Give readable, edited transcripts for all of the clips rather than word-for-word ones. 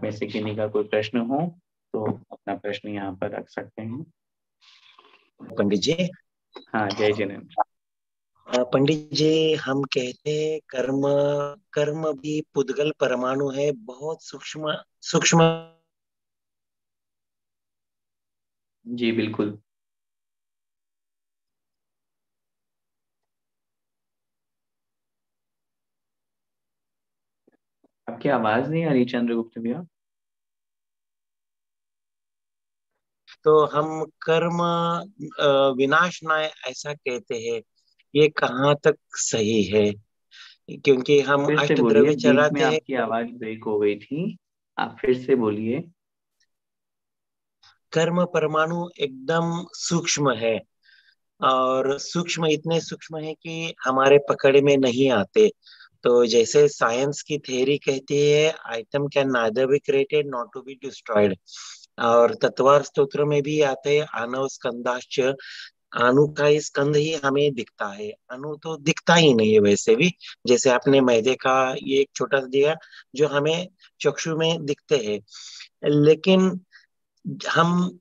आप में से किन्हीं का कोई प्रश्न हो तो अपना प्रश्न यहाँ पर रख सकते हैं। पंडित जी। हाँ, जय जिनेन्द्र। पंडित जी, हम कहते हैं कर्म कर्म भी पुद्गल परमाणु है, बहुत सूक्ष्म सूक्ष्म। जी बिल्कुल। आपकी आवाज नहीं आ रही चंद्रगुप्त भैया। तो हम कर्म विनाश ना ऐसा कहते हैं, ये कहाँ तक सही है? क्योंकि हम फिर से अष्ट बोलिए, द्रव्य बीच में चलाते हैं। आपकी आवाज ब्रेक हो गई थी, आप फिर से बोलिए। कर्म परमाणु एकदम सूक्ष्म है, और सूक्ष्म इतने सूक्ष्म है कि हमारे पकड़ में नहीं आते। तो जैसे साइंस की थ्योरी कहती है, item can neither be created not to be destroyed. और तत्वार स्तोत्र में भी आते हैं, आनव स्कंदाश्च। अणु का ही स्कंद ही हमें दिखता है, अणु तो दिखता ही नहीं है वैसे भी। जैसे आपने मैदे का ये एक छोटा सा दिया, जो हमें चक्षु में दिखते हैं। लेकिन हम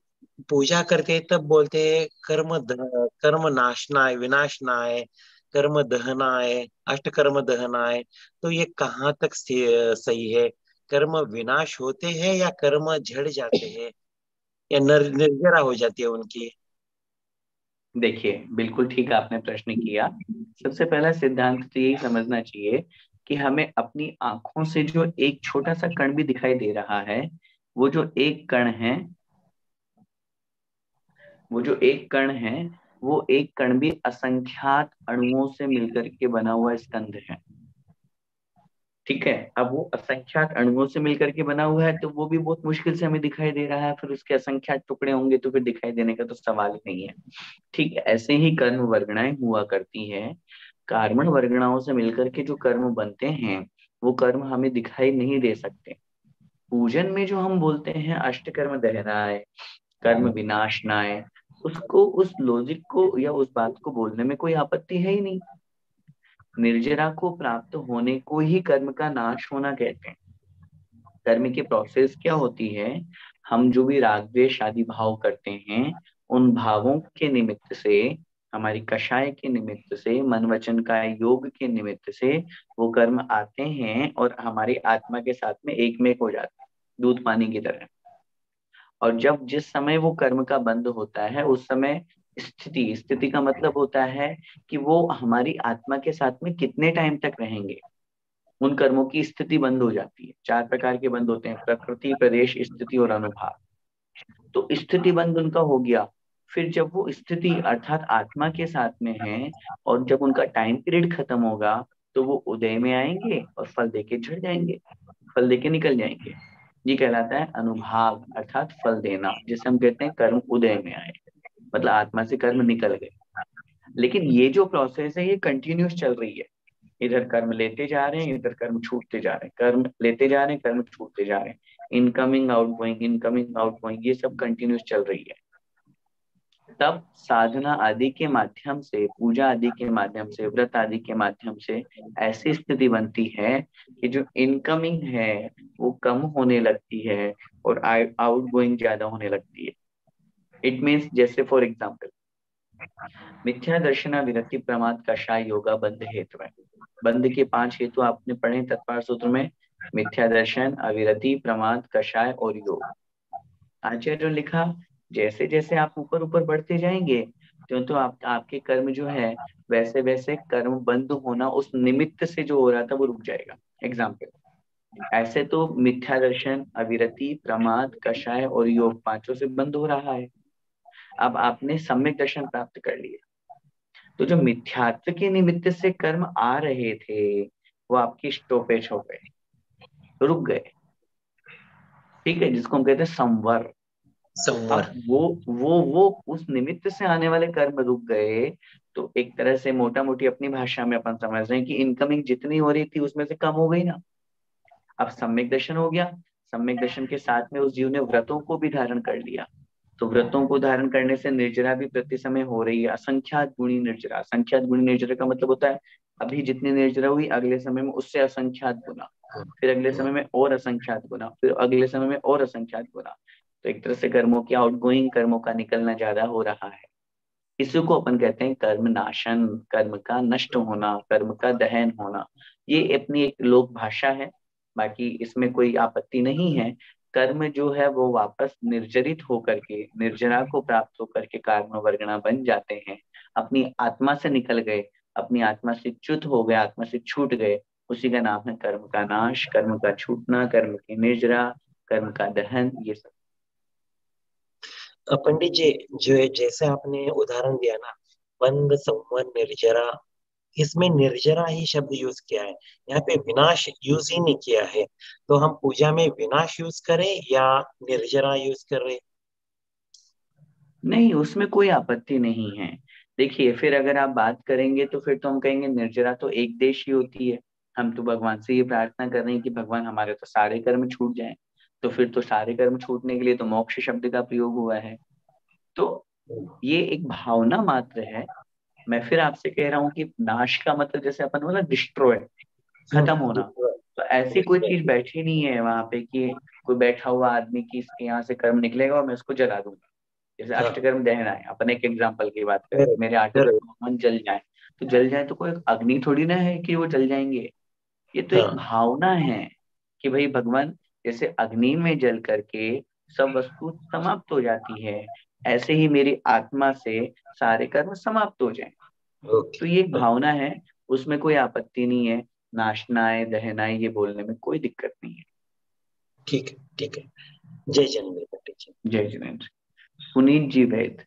पूजा करते हैं तब बोलते हैं कर्म नाशनाय विनाशनाय, कर्म दहनाय, अष्ट कर्म दहनाय। तो ये कहाँ तक सही है? कर्म विनाश होते हैं या कर्म झड़ जाते हैं, या निर्जरा हो जाती है उनकी? देखिए, बिल्कुल ठीक आपने प्रश्न किया। सबसे पहला सिद्धांत तो यही समझना चाहिए कि हमें अपनी आंखों से जो एक छोटा सा कण भी दिखाई दे रहा है, वो जो एक कण है, वो जो एक कण है, वो एक कण भी असंख्यात अणुओं से मिलकर के बना हुआ स्कंध है। ठीक है, अब वो असंख्यात अणुओं से मिलकर के बना हुआ है तो वो भी बहुत मुश्किल से हमें दिखाई दे रहा है, फिर उसके असंख्यात टुकड़े होंगे तो फिर दिखाई देने का तो सवाल ही नहीं है। ठीक है, ऐसे ही कर्म वर्गणाएं हुआ करती हैं। कार्बन वर्गणाओं से मिलकर के जो कर्म बनते हैं, वो कर्म हमें दिखाई नहीं दे सकते। पूजन में जो हम बोलते हैं अष्टकर्म दहनाय, कर्म विनाशनाय, उसको, उस लॉजिक को या उस बात को बोलने में कोई आपत्ति है ही नहीं। निर्जरा को प्राप्त होने को ही कर्म का नाश होना कहते हैं। कर्म की प्रोसेस क्या होती है? हम जो भी राग द्वेष आदि भाव करते हैं, उन भावों के निमित्त से, हमारी कषाय के निमित्त से, मन वचन का योग के निमित्त से वो कर्म आते हैं और हमारी आत्मा के साथ में एक में हो जाते हैं, दूध पानी की तरह। और जब जिस समय वो कर्म का बंद होता है, उस समय स्थिति, स्थिति का मतलब होता है कि वो हमारी आत्मा के साथ में कितने टाइम तक रहेंगे, उन कर्मों की स्थिति बंद हो जाती है। चार प्रकार के बंद होते हैं: प्रकृति, प्रदेश, स्थिति और अनुभाव। तो स्थिति बंद उनका हो गया। फिर जब वो स्थिति अर्थात आत्मा के साथ में है और जब उनका टाइम पीरियड खत्म होगा, तो वो उदय में आएंगे और फल देके झड़ जाएंगे, फल देके निकल जाएंगे। ये कहलाता है अनुभाग अर्थात फल देना, जिसे हम कहते हैं कर्म उदय में आए, मतलब आत्मा से कर्म निकल गए। लेकिन ये जो प्रोसेस है ये कंटिन्यूस चल रही है। इधर कर्म लेते जा रहे हैं, इधर कर्म छूटते जा रहे हैं, कर्म लेते जा रहे हैं, कर्म छूटते जा रहे हैं। इनकमिंग आउटगोइंग, इनकमिंग आउटगोइंग, ये सब कंटिन्यूस चल रही है। तब साधना आदि के माध्यम से, पूजा आदि के माध्यम से, व्रत आदि के माध्यम से ऐसी स्थिति बनती है कि जो इनकमिंग है वो कम होने लगती है और आउटगोइंग ज्यादा होने लगती है। इट मीन्स, जैसे फॉर एग्जाम्पल, मिथ्या दर्शना विरति प्रमाद कषाय योगा बंध हेतु है। बंध के 5 हेतु आपने पढ़े तत्पर सूत्र में: मिथ्या दर्शन, अविरति, प्रमाद, कषाय और योग। आचार्य ने लिखा, जैसे जैसे आप ऊपर ऊपर बढ़ते जाएंगे, त्यों तो आपके कर्म जो है, वैसे वैसे कर्म बंद होना उस निमित्त से जो हो रहा था वो रुक जाएगा। एग्जाम्पल, ऐसे तो मिथ्या दर्शन, अविरति, प्रमाद, कषाय और योग पांचों से बंद हो रहा है। अब आपने सम्यक दर्शन प्राप्त कर लिया, तो जो मिथ्यात्व के निमित्त से कर्म आ रहे थे वो आपकी स्टॉपेज हो गए, रुक गए। ठीक है, जिसको हम कहते हैं संवर। तो अब संवर। वो उस निमित्त से आने वाले कर्म रुक गए। तो एक तरह से मोटा मोटी अपनी भाषा में अपन समझ रहे हैं कि इनकमिंग जितनी हो रही थी उसमें से कम हो गई ना। अब सम्यक दर्शन हो गया, सम्यक दर्शन के साथ में उस जीव ने व्रतों को भी धारण कर लिया। तो व्रतों को धारण करने से निर्जरा भी प्रति समय हो रही है, असंख्यात गुणी निर्जरा। असंख्यात गुणी निर्जरा का मतलब होता है अभी जितनी निर्जरा हुई अगले समय में उससे असंख्यात गुना, फिर अगले समय में और असंख्यात गुना, फिर अगले समय में और असंख्यात गुना। तो एक तरह से कर्मों की आउटगोइंग, कर्मों का निकलना ज्यादा हो रहा है। इसी को अपन कहते हैं कर्म नाशन, कर्म का नष्ट होना, कर्म का दहन होना। ये अपनी एक लोक भाषा है, बाकी इसमें कोई आपत्ति नहीं है। कर्म जो है वो वापस निर्जरित होकर के, निर्जरा को प्राप्त होकर के कार्म वर्गणा बन जाते हैं, अपनी आत्मा से निकल गए, अपनी आत्मा से च्युत हो गए, आत्मा से छूट गए। उसी का नाम है कर्म का नाश, कर्म का छूटना, कर्म की निर्जरा, कर्म का दहन, ये सब। पंडित जी, जो जैसे आपने उदाहरण दिया ना, बंद संवन निर्जरा, इसमें निर्जरा ही शब्द यूज किया है, यहाँ पे विनाश यूज ही नहीं किया है। तो हम पूजा में विनाश यूज करें या निर्जरा यूज करें? नहीं, उसमें कोई आपत्ति नहीं है। देखिए, फिर अगर आप बात करेंगे तो फिर तो हम कहेंगे निर्जरा तो एक देश ही होती है। हम तो भगवान से ये प्रार्थना कर रहे हैं कि भगवान हमारे तो सारे कर्म छूट जाएं। तो फिर तो सारे कर्म छूटने के लिए तो मोक्ष शब्द का प्रयोग हुआ है। तो ये एक भावना मात्र है। मैं फिर आपसे कह रहा हूँ कि नाश का मतलब जैसे अपन बोला डिस्ट्रॉय, खत्म होना। तो ऐसी कोई चीज बैठी नहीं है वहां पे कि कोई बैठा हुआ आदमी की इसके यहाँ से कर्म निकलेगा और मैं उसको जला दूंगा। जैसे हाँ। अष्टकर्म दहन है, अपन एक एग्जांपल की बात करें, मेरे आठों correct, कर्म मन जल जाए। तो जल जाए तो कोई अग्नि थोड़ी ना है कि वो जल जाएंगे। ये तो एक हाँ। भावना है कि भाई भगवान, जैसे अग्नि में जल करके सब वस्तु समाप्त हो जाती है, ऐसे ही मेरी आत्मा से सारे कर्म समाप्त हो जाए। ओके। तो ये एक भावना है, उसमें कोई आपत्ति नहीं है। नाशनाय दहनाय ये बोलने में कोई दिक्कत नहीं है। ठीक है, ठीक है। जय जन्मे पंडित जी। जय जिनेन्द्र। पुनीत जी वैद।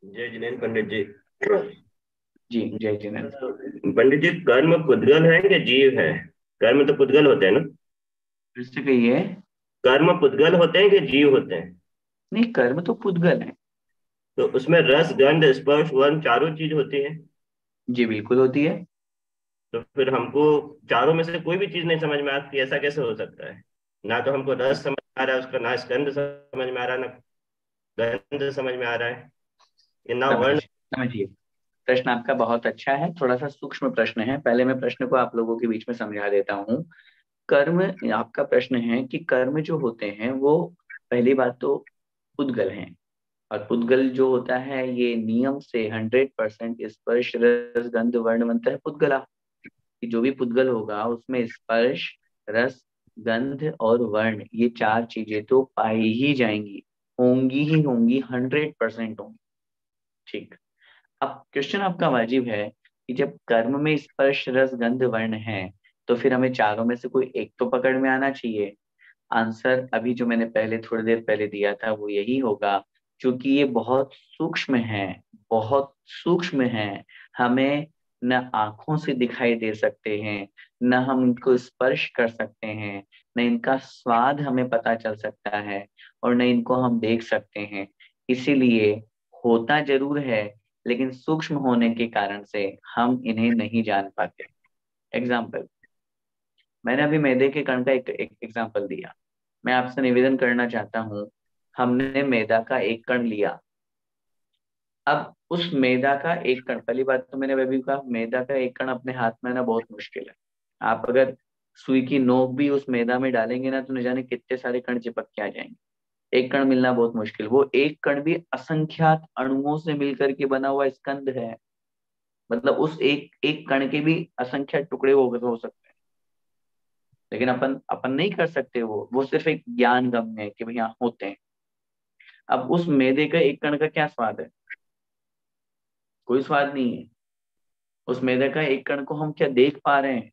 जय जिनेन्द्र पंडित जी। जी जय जिनेन्द्र। पंडित जी, कर्म पुद्गल है कि जीव है? कर्म तो पुद्गल होते हैं ना? फिर से कहिए। कर्म पुद्गल होते हैं कि जीव होते हैं? नहीं, कर्म तो पुद्गल है। तो उसमें रस गंध स्पर्श वर्ण चारों चीज होती है। जी बिल्कुल होती है। तो फिर हमको चारों में से कोई भी चीज नहीं समझ में आती, ऐसा कैसे हो सकता है? ना तो हमको रस समझ में आ रहा है उसका, ना स्कंद समझ में आ रहा है, ना गंध समझ में आ रहा है, ये ना समझ वर्ण। समझिए, प्रश्न आपका बहुत अच्छा है, थोड़ा सा सूक्ष्म प्रश्न है। पहले मैं प्रश्न को आप लोगों के बीच में समझा देता हूँ। कर्म, आपका प्रश्न है कि कर्म जो होते हैं वो, पहली बात तो पुद्गल हैं। और पुद्गल जो होता है ये नियम से 100% स्पर्श रस गंध वर्ण बनता है पुद्गला। कि जो भी पुद्गल होगा उसमें स्पर्श, रस, गंध और वर्ण, ये चार चीजें तो पाई ही जाएंगी, होंगी ही होंगी, 100% होंगी। ठीक। अब क्वेश्चन आपका वाजिब है कि जब कर्म में स्पर्श रस गंध वर्ण है, तो फिर हमें चारों में से कोई एक तो पकड़ में आना चाहिए। आंसर अभी जो मैंने पहले थोड़ी देर पहले दिया था वो यही होगा। क्योंकि ये बहुत सूक्ष्म है, बहुत सूक्ष्म है। हमें न आंखों से दिखाई दे सकते हैं, न हम इनको स्पर्श कर सकते हैं, न इनका स्वाद हमें पता चल सकता है, और न इनको हम देख सकते हैं। इसीलिए होता जरूर है, लेकिन सूक्ष्म होने के कारण से हम इन्हें नहीं जान पाते। एग्जाम्पल, मैंने अभी मैदे के कण का एक एग्जाम्पल दिया। मैं आपसे निवेदन करना चाहता हूँ, हमने मैदा का एक कण लिया। अब उस मैदा का एक कण, पहली बात तो मैंने अभी कहा मैदा का एक कण अपने हाथ में आना बहुत मुश्किल है। आप अगर सुई की नोक भी उस मैदा में डालेंगे ना तो न जाने कितने सारे कण चिपक के आ जाएंगे। एक कण मिलना बहुत मुश्किल, वो एक कण भी असंख्यात अणुओं से मिलकर के बना हुआ स्कंद है। मतलब उस एक एक कण के भी असंख्यात टुकड़े हो सकते हैं। लेकिन अपन अपन नहीं कर सकते, वो सिर्फ एक ज्ञान गम है कि भैया होते हैं। अब उस मैदे का एक कण का क्या स्वाद है? कोई स्वाद नहीं है। उस मैदे का एक कण को हम क्या देख पा रहे हैं?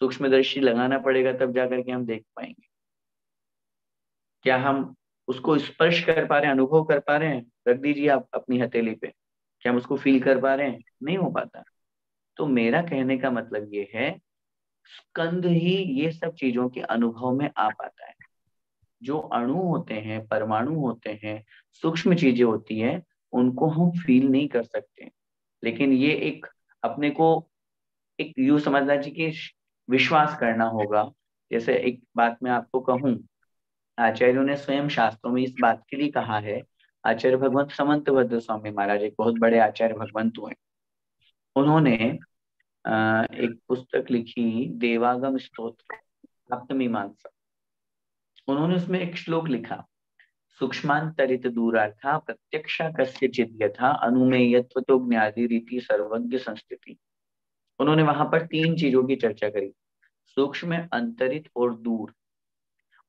सूक्ष्मदर्शी लगाना पड़ेगा तब जाकर के हम देख पाएंगे। क्या हम उसको स्पर्श कर पा रहे हैं, अनुभव कर पा रहे हैं? रख दीजिए आप अपनी हथेली पे, क्या हम उसको फील कर पा रहे हैं? नहीं हो पाता। तो मेरा कहने का मतलब ये है, स्कंद ही ये सब चीजों के अनुभव में आ पाता है। जो अणु होते हैं, परमाणु होते हैं, सूक्ष्म चीजें होती हैं, उनको हम फील नहीं कर सकते। लेकिन ये एक, अपने को एक यूं समझना चाहिए कि विश्वास करना होगा। जैसे एक बात मैं आपको कहूं, आचार्यों ने स्वयं शास्त्रों में इस बात के लिए कहा है। आचार्य भगवंत समंत भद्र स्वामी महाराज एक बहुत बड़े आचार्य भगवंत हुए। उन्होंने एक पुस्तक लिखी, देवागम स्तोत्र, आत्ममीमांसा। उन्होंने उसमें एक श्लोक लिखा, सूक्ष्मांतरित दूरार्था प्रत्यक्षा कस्यचित् यथा अनुमेयत्व तो ज्ञाति रीति सर्वज्ञ संस्थिति। उन्होंने वहां पर तीन चीजों की चर्चा करी, सूक्ष्म, अंतरित और दूर।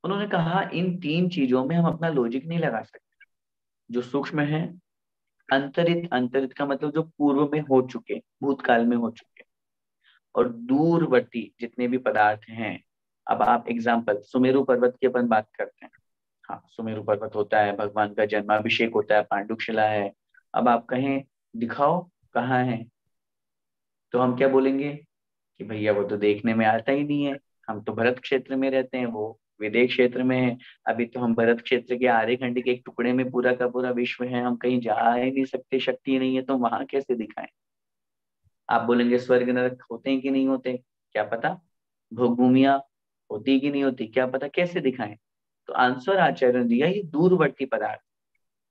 उन्होंने कहा इन तीन चीजों में हम अपना लॉजिक नहीं लगा सकते। जो सूक्ष्म है, अंतरित, अंतरित का मतलब जो पूर्व में हो चुके, भूतकाल में हो चुके, और दूरवर्ती जितने भी पदार्थ हैं। अब आप एग्जाम्पल सुमेरु पर्वत की अपन बात करते हैं। हाँ, सुमेरु पर्वत होता है, भगवान का जन्माभिषेक होता है, पांडुशिला है। अब आप कहें दिखाओ कहाँ है, तो हम क्या बोलेंगे कि भैया वो तो देखने में आता ही नहीं है, हम तो भरत क्षेत्र में रहते हैं, वो विदेश क्षेत्र में है। अभी तो हम भरत क्षेत्र के आधे खंड के एक टुकड़े में पूरा का पूरा विश्व है, हम कहीं जा ही नहीं सकते, शक्ति नहीं है, तो वहां कैसे दिखाएं। आप बोलेंगे स्वर्ग नरक होते हैं कि नहीं होते, क्या पता। भोग भूमिया होती कि नहीं होती, क्या पता, कैसे दिखाएं। तो आंसर आचार्य ने दिया, ये दूरवर्ती पदार्थ,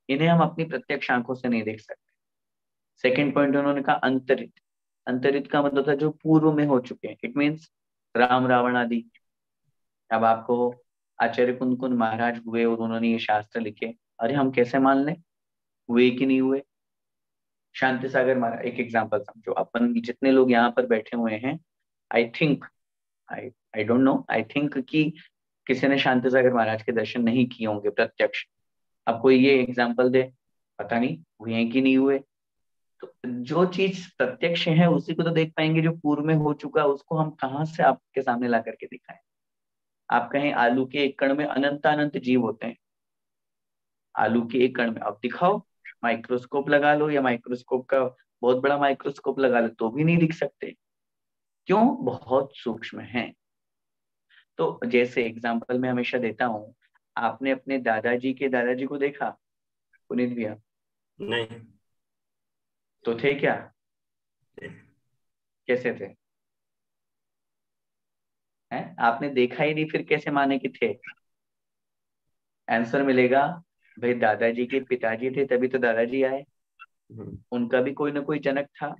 इन्हें हम अपनी प्रत्यक्ष आंखों से नहीं देख सकते। सेकंड पॉइंट उन्होंने कहा अंतरित। अंतरित का मतलब था जो पूर्व में हो चुके हैं, इट मीन्स राम रावण आदि। अब आपको आचार्य कुंद कुंद महाराज हुए और उन्होंने ये शास्त्र लिखे, अरे हम कैसे मान लें हुए कि नहीं हुए। शांति सागर महाराज, एक एग्जांपल समझो, अपन जितने लोग यहाँ पर बैठे हुए हैं, I think, I I don't know, I think कि किसी ने शांति सागर महाराज के दर्शन नहीं किए होंगे प्रत्यक्ष। अब कोई ये एग्जाम्पल दे, पता नहीं हुए हैं कि नहीं हुए। तो जो चीज प्रत्यक्ष है उसी को तो देख पाएंगे, जो पूर्व में हो चुका उसको हम कहाँ से आपके सामने ला करके दिखाएं। आप कहें आलू के एक कण में अनंत अनंत जीव होते हैं, आलू के एक कण में, अब दिखाओ, माइक्रोस्कोप लगा लो या माइक्रोस्कोप का बहुत बड़ा माइक्रोस्कोप लगा लो तो भी नहीं दिख सकते। क्यों? बहुत सूक्ष्म है। तो जैसे एग्जाम्पल मैं हमेशा देता हूँ, आपने अपने दादाजी को देखा पुनीत भैया? नहीं। तो थे क्या? कैसे थे? हैं? आपने देखा ही नहीं, फिर कैसे माने कि थे? आंसर मिलेगा, भाई दादाजी के पिताजी थे तभी तो दादाजी आए। उनका भी कोई ना कोई जनक था,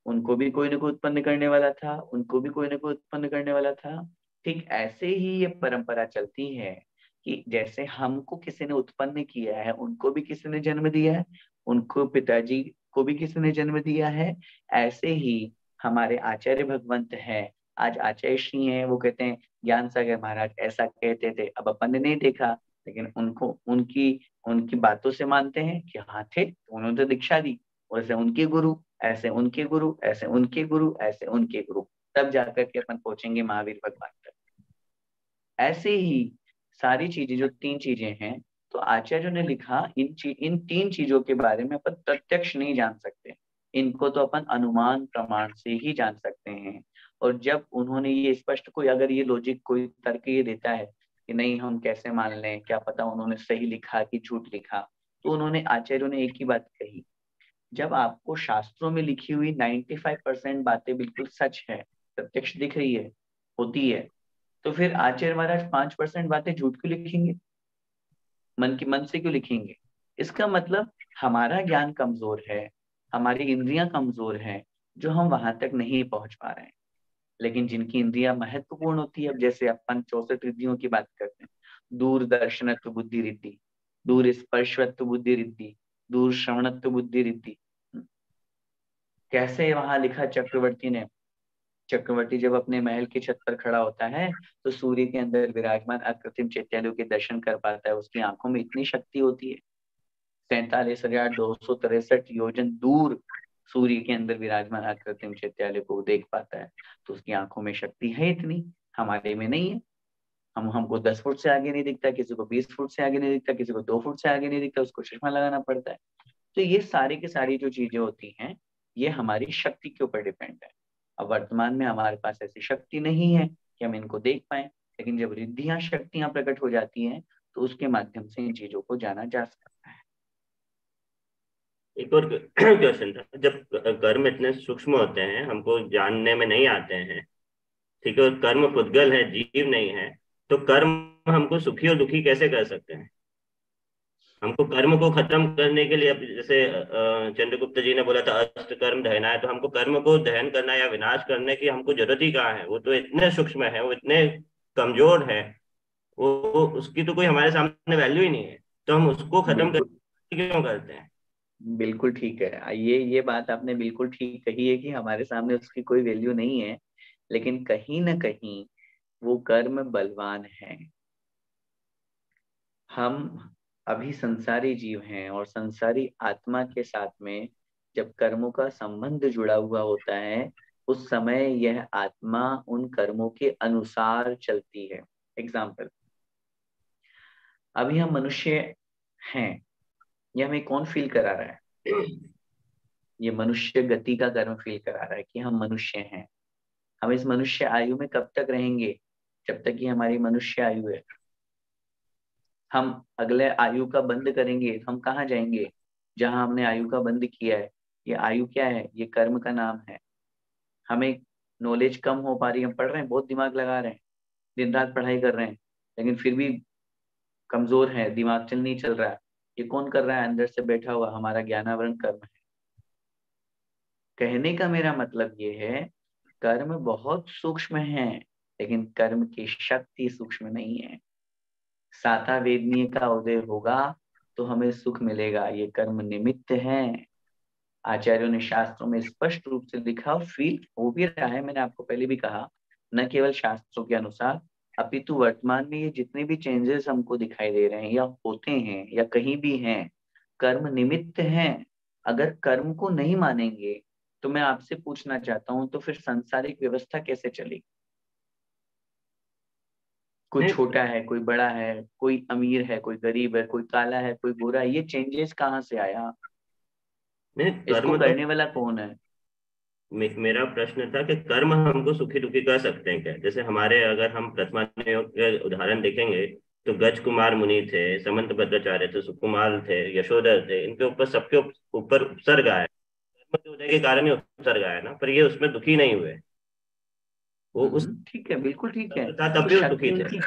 उनको भी कोई ना कोई उत्पन्न करने वाला था, उनको भी कोई ना कोई उत्पन्न करने वाला था। ठीक ऐसे ही ये परंपरा चलती है कि जैसे हमको किसी ने उत्पन्न किया है, उनको भी किसी ने जन्म दिया है, उनको पिताजी को भी किसी ने जन्म दिया है। ऐसे ही हमारे आचार्य भगवंत है, आज आचार्य श्री हैं, वो कहते हैं ज्ञान सागर महाराज ऐसा कहते थे। अब अपन ने नहीं देखा, लेकिन उनको उनकी उनकी बातों से मानते हैं कि हाँ थे, तो उन्होंने तो दीक्षा दी, वैसे उनके गुरु, ऐसे उनके गुरु, ऐसे उनके गुरु, ऐसे उनके गुरु, तब जाकर के अपन पहुंचेंगे महावीर भगवान तक। ऐसे ही सारी चीजें, जो तीन चीजें हैं, तो आचार्यों ने लिखा इन तीन चीजों के बारे में अपन प्रत्यक्ष नहीं जान सकते, इनको तो अपन अनुमान प्रमाण से ही जान सकते हैं। और जब उन्होंने ये स्पष्ट, कोई अगर ये लॉजिक कोई तर्क ये देता है कि नहीं हम कैसे मान लें, क्या पता उन्होंने सही लिखा कि झूठ लिखा, तो उन्होंने आचार्यों ने एक ही बात कही, जब आपको शास्त्रों में लिखी हुई 95% बातें बिल्कुल सच है, प्रत्यक्ष दिख रही है, होती है, तो फिर आचार्य महाराज 5% बातें झूठ क्यों लिखेंगे, मन से क्यों लिखेंगे? इसका मतलब हमारा ज्ञान कमजोर है, हमारी इंद्रियां कमजोर हैं, जो हम वहां तक नहीं पहुंच पा रहे हैं। लेकिन जिनकी इंद्रियां महत्वपूर्ण होती है, अब जैसे अपन 64 रिद्धियों की बात करते हैं, दूर दर्शनत्व बुद्धि रिद्धि, दूर स्पर्शत्व बुद्धि रिद्धि, दूर श्रवणत्व बुद्धि रिद्धि। कैसे वहां लिखा चक्रवर्ती ने, चक्रवर्ती जब अपने महल की छत पर खड़ा होता है तो सूर्य के अंदर विराजमान अकृत्रिम चैत्यालयों के दर्शन कर पाता है, उसकी आंखों में इतनी शक्ति होती है। 47,263 योजन दूर सूर्य के अंदर विराजमान अकृत्रिम चैत्यालय को देख पाता है, तो उसकी आंखों में शक्ति है इतनी, हमारे में नहीं है। हमको 10 फुट से आगे नहीं दिखता, किसी को 20 फुट से आगे नहीं दिखता, किसी को 2 फुट से आगे नहीं दिखता, उसको चश्मा लगाना पड़ता है। तो ये सारी की सारी जो चीजें होती हैं, ये हमारी शक्ति के ऊपर डिपेंड है। अब वर्तमान में हमारे पास ऐसी शक्ति नहीं है कि हम इनको देख पाए, लेकिन जब रिद्धियां शक्तियां प्रकट हो जाती हैं तो उसके माध्यम से इन चीजों को जाना जा सकता है। एक और क्वेश्चन था, जब कर्म इतने सूक्ष्म होते हैं, हमको जानने में नहीं आते हैं, ठीक है, और कर्म पुद्गल है, जीव नहीं है, तो कर्म हमको सुखी और दुखी कैसे कर सकते हैं? हमको कर्म को खत्म करने के लिए, अब जैसे चंद्रगुप्त जी ने बोला था अष्ट कर्म दहना है, तो हमको कर्म को दहन करना या विनाश करने की हमको जरूरत ही कहाँ है? वो तो इतने सूक्ष्म है, वो इतने कमजोर है, वो उसकी तो कोई हमारे सामने वैल्यू ही नहीं है, तो हम उसको खत्म बिल्कुल, करने क्यों करते हैं? बिल्कुल ठीक है। ये बात आपने बिल्कुल ठीक कही है कि हमारे सामने उसकी कोई वैल्यू नहीं है, लेकिन कहीं ना कहीं वो कर्म बलवान है। हम अभी संसारी जीव हैं और संसारी आत्मा के साथ में जब कर्मों का संबंध जुड़ा हुआ होता है, उस समय यह आत्मा उन कर्मों के अनुसार चलती है। एग्जाम्पल, अभी हम मनुष्य हैं, ये हमें कौन फील करा रहा है? ये मनुष्य गति का कर्म फील करा रहा है कि हम मनुष्य हैं। हम इस मनुष्य आयु में कब तक रहेंगे? जब तक कि हमारी मनुष्य आयु है। हम अगले आयु का बंद करेंगे, हम कहाँ जाएंगे? जहां हमने आयु का बंद किया है। ये आयु क्या है? ये कर्म का नाम है। हमें नॉलेज कम हो पा रही है, हम पढ़ रहे हैं, बहुत दिमाग लगा रहे हैं, दिन रात पढ़ाई कर रहे हैं, लेकिन फिर भी कमजोर है, दिमाग चल नहीं चल रहा है। ये कौन कर रहा है? अंदर से बैठा हुआ हमारा ज्ञानावरण कर्म है। कहने का मेरा मतलब ये है, कर्म बहुत सूक्ष्म है, लेकिन कर्म की शक्ति सूक्ष्म नहीं है। साता वेदनीय का उदय होगा तो हमें सुख मिलेगा, ये कर्म निमित्त है। आचार्यों ने शास्त्रों में स्पष्ट रूप से लिखा और फील हो भी रहा है। मैंने आपको पहले भी कहा, न केवल शास्त्रों के अनुसार, अपितु वर्तमान में ये जितने भी चेंजेस हमको दिखाई दे रहे हैं या होते हैं या कहीं भी हैं, कर्म निमित्त हैं। अगर कर्म को नहीं मानेंगे तो मैं आपसे पूछना चाहता हूं, तो फिर सांसारिक व्यवस्था कैसे चलेगी? कोई नहीं छोटा है, कोई बड़ा है, कोई अमीर है, कोई गरीब है, कोई काला है, कोई गोरा है, ये चेंजेस कहाँ से आया? नहीं, इसको कर्म तो करने वाला कौन है? मेरा प्रश्न था कि कर्म हमको सुखी दुखी कर सकते हैं क्या? जैसे हमारे, अगर हम प्रथमा योग के उदाहरण देखेंगे, तो गज कुमार मुनि थे, समंत भद्राचार्य थे, सुकुमार थे, यशोधर थे, इनके ऊपर सबके ऊपर उपसर्ग आया, कर्म के उदय के कारण ही उपसर्ग आया ना, पर ये उसमें दुखी नहीं हुए। वो उस ठीक है, बिल्कुल ठीक है। था तब तो भी वो शक्ति दुखी थे। उनकी,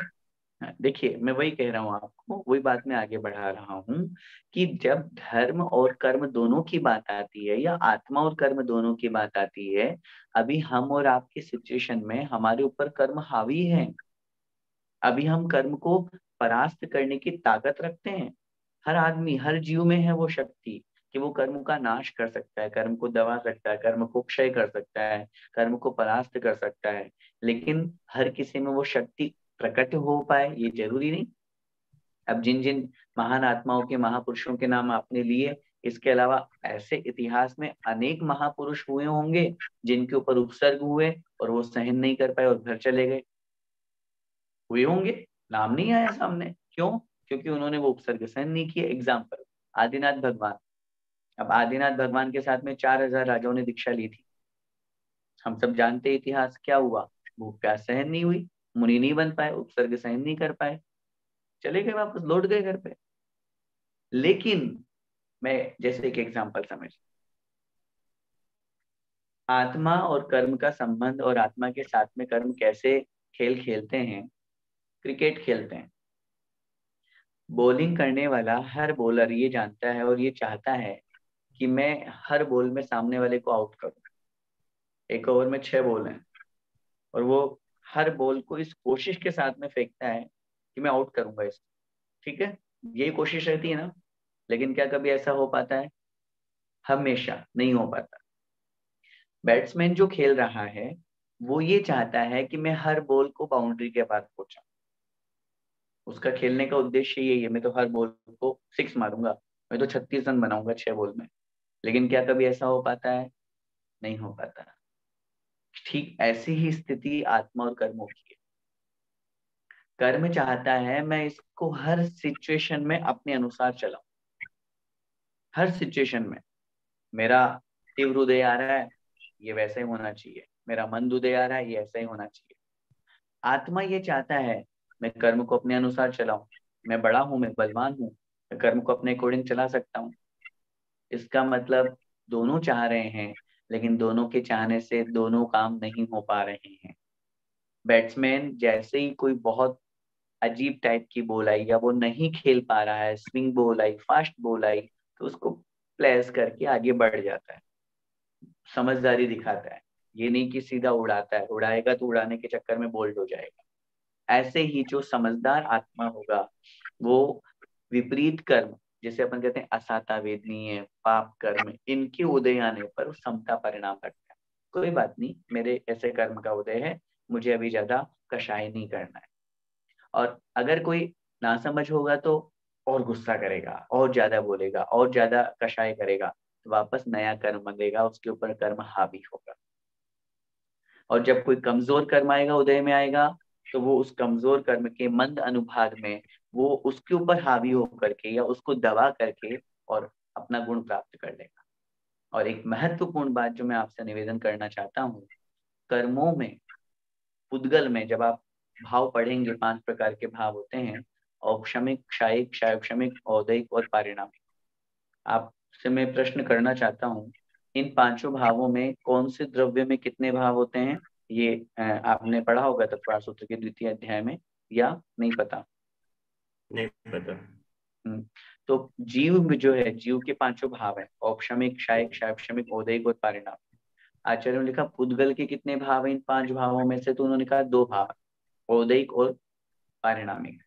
हाँ, देखिए मैं वही कह रहा हूँ आपको, वही बात मैं आगे बढ़ा रहा हूँ कि जब धर्म और कर्म दोनों की बात आती है या आत्मा और कर्म दोनों की बात आती है, अभी हम और आपकी सिचुएशन में हमारे ऊपर कर्म हावी है। अभी हम कर्म को परास्त करने की ताकत रखते हैं। हर आदमी, हर जीव में है वो शक्ति कि वो कर्म का नाश कर सकता है, कर्म को दबा सकता है, कर्म को क्षय कर सकता है, कर्म को परास्त कर सकता है। लेकिन हर किसी में वो शक्ति प्रकट हो पाए ये जरूरी नहीं। अब जिन जिन महान आत्माओं के, महापुरुषों के नाम आपने लिए, इसके अलावा ऐसे इतिहास में अनेक महापुरुष हुए होंगे जिनके ऊपर उपसर्ग हुए और वो सहन नहीं कर पाए और घर चले गए। हुए होंगे, नाम नहीं आया सामने, क्यों? क्योंकि उन्होंने वो उपसर्ग सहन नहीं किए। एग्जाम्पल, आदिनाथ भगवान। अब आदिनाथ भगवान के साथ में 4000 राजाओं ने दीक्षा ली थी। हम सब जानते हैं इतिहास क्या हुआ। भूख प्यास सहन नहीं हुई, मुनि नहीं बन पाए, उपसर्ग सहन नहीं कर पाए, चले गए, वापस लौट गए घर पे। लेकिन मैं जैसे एक एग्जाम्पल समझ, आत्मा और कर्म का संबंध और आत्मा के साथ में कर्म कैसे खेल खेलते हैं? क्रिकेट खेलते हैं। बॉलिंग करने वाला हर बॉलर ये जानता है और ये चाहता है कि मैं हर बॉल में सामने वाले को आउट करूं। एक ओवर में 6 बॉल हैं और वो हर बॉल को इस कोशिश के साथ में फेंकता है कि मैं आउट करूंगा इसको। ठीक है, यही कोशिश रहती है ना। लेकिन क्या कभी ऐसा हो पाता है? हमेशा नहीं हो पाता। बैट्समैन जो खेल रहा है वो ये चाहता है कि मैं हर बॉल को बाउंड्री के पास पहुंचा। उसका खेलने का उद्देश्य यही है, मैं तो हर बॉल को 6 मारूंगा, मैं तो 36 रन बनाऊंगा 6 बॉल में। लेकिन क्या कभी ऐसा हो पाता है? नहीं हो पाता। ठीक ऐसी ही स्थिति आत्मा और कर्मों की है। कर्म चाहता है मैं इसको हर सिचुएशन में अपने अनुसार चलाऊं। हर सिचुएशन में मेरा तीव्र उदय आ रहा है, ये वैसा ही होना चाहिए। मेरा मंद उदय आ रहा है, ये ऐसा ही होना चाहिए। आत्मा ये चाहता है मैं कर्म को अपने अनुसार चलाऊं। मैं बड़ा हूं, मैं बलवान हूं, मैं कर्म को अपने अकॉर्डिंग चला सकता हूँ। इसका मतलब दोनों चाह रहे हैं, लेकिन दोनों के चाहने से दोनों काम नहीं हो पा रहे हैं। बैट्समैन जैसे ही कोई बहुत अजीब टाइप की बॉल आई या वो नहीं खेल पा रहा है, स्विंग बॉल आई, फास्ट बॉल आई, तो उसको प्लेस करके आगे बढ़ जाता है, समझदारी दिखाता है। ये नहीं कि सीधा उड़ाता है, उड़ाएगा तो उड़ाने के चक्कर में बोल्ड हो जाएगा। ऐसे ही जो समझदार आत्मा होगा वो विपरीत कर्म, जैसे अपन कहते हैं असाता वेदनीय पाप कर्म, इनके उदय आने पर समता परिणाम रखता है। कोई बात नहीं, मेरे ऐसे कर्म का उदय है, मुझे अभी ज्यादा कषाय नहीं करना है। और अगर कोई नासमझ होगा तो और गुस्सा करेगा, और ज्यादा बोलेगा, और ज्यादा कषाय करेगा, तो वापस नया कर्म बंधेगा, उसके ऊपर कर्म हावी होगा। और जब कोई कमजोर कर्म आएगा, उदय में आएगा, तो वो उस कमजोर कर्म के मंद अनुभाग में वो उसके ऊपर हावी होकर के या उसको दबा करके और अपना गुण प्राप्त कर लेगा। और एक महत्वपूर्ण बात जो मैं आपसे निवेदन करना चाहता हूँ, कर्मों में, उद्गल में जब आप भाव पढ़ेंगे, 5 प्रकार के भाव होते हैं, औपशमिक, क्षायिक, क्षायोपशमिक, औदैहिक और पारिणामिक। आपसे मैं प्रश्न करना चाहता हूँ, इन पांचों भावों में कौन से द्रव्य में कितने भाव होते हैं? ये आपने पढ़ा होगा तत्पर सूत्र के द्वितीय अध्याय में, या नहीं पता? नहीं पता। तो जीव में जो है, जीव के पांचों भाव है, औपशमिक, क्षायिक, क्षायोपशमिक, औदैहिक और पारिणामिक। आचार्यों ने लिखा पुद्गल के कितने भाव है इन 5 भावों में से? तो उन्होंने कहा 2 भाव, औदैहिक और पारिणामिक।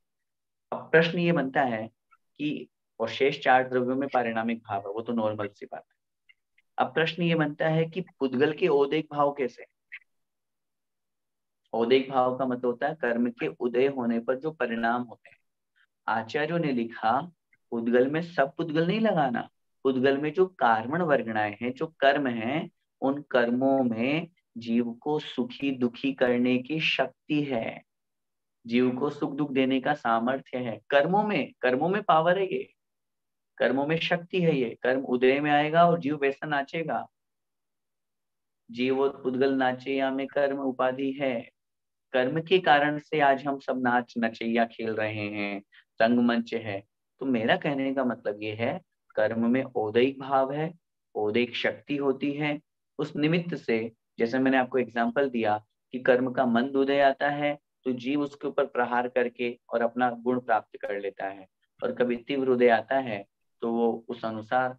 अब प्रश्न ये बनता है कि और शेष 4 द्रव्यों में पारिणामिक भाव है, वो तो नॉर्मल सी बात है। अब प्रश्न ये बनता है कि पुद्गल के औदैहिक भाव कैसे? औदैहिक भाव का मतलब होता है कर्म के उदय होने पर जो परिणाम होते हैं। आचार्यों ने लिखा पुद्गल में सब पुद्गल नहीं लगाना, पुद्गल में जो कार्मण वर्गणाएं हैं, जो कर्म हैं, उन कर्मों में जीव को सुखी दुखी करने की शक्ति है, जीव को सुख दुख देने का सामर्थ्य है। कर्मों में पावर है, ये कर्मों में शक्ति है। ये कर्म उदय में आएगा और जीव वैसा नाचेगा। जीव और पुद्गल नाचे या में कर्म उपाधि है। कर्म के कारण से आज हम सब नाच नचैया खेल रहे हैं, रंगमंच है। तो मेरा कहने का मतलब ये है, कर्म में औदैहिक भाव है, औदैहिक शक्ति होती है। उस निमित्त से, जैसे मैंने आपको एग्जांपल दिया कि कर्म का मंद उदय आता है तो जीव उसके ऊपर प्रहार करके और अपना गुण प्राप्त कर लेता है, और कभी तीव्र उदय आता है तो वो उस अनुसार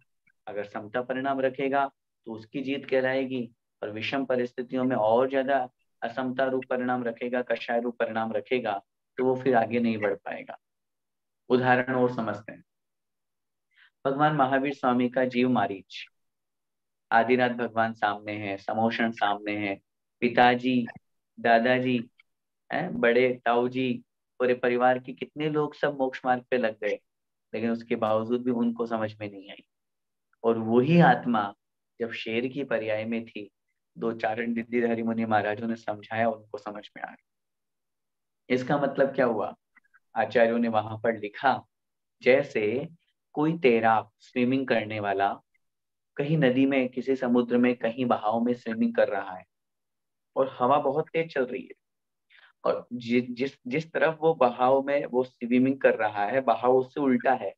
अगर समता परिणाम रखेगा तो उसकी जीत कहलाएगी, और विषम परिस्थितियों में और ज्यादा असमता रूप परिणाम रखेगा, कषाय रूप परिणाम रखेगा, तो वो फिर आगे नहीं बढ़ पाएगा। उदाहरण और समझते हैं। भगवान महावीर स्वामी का जीव मारीच, आदिनाथ भगवान सामने है, समोषण सामने है, पिताजी, दादाजी, बड़े ताऊ जी, पूरे परिवार के कितने लोग सब मोक्ष मार्ग पे लग गए, लेकिन उसके बावजूद भी उनको समझ में नहीं आई। और वही आत्मा जब शेर की पर्याय में थी, 2 चारण रिद्धिधारी मुनि महाराजों ने समझाया, उनको समझ में आ गया। इसका मतलब क्या हुआ? आचार्यों ने वहां पर लिखा, जैसे कोई तैराक, स्विमिंग करने वाला कहीं नदी में, किसी समुद्र में, कहीं बहाव में स्विमिंग कर रहा है और हवा बहुत तेज चल रही है, और जिस जिस तरफ वो बहाव में वो स्विमिंग कर रहा है, बहाव उससे उल्टा है।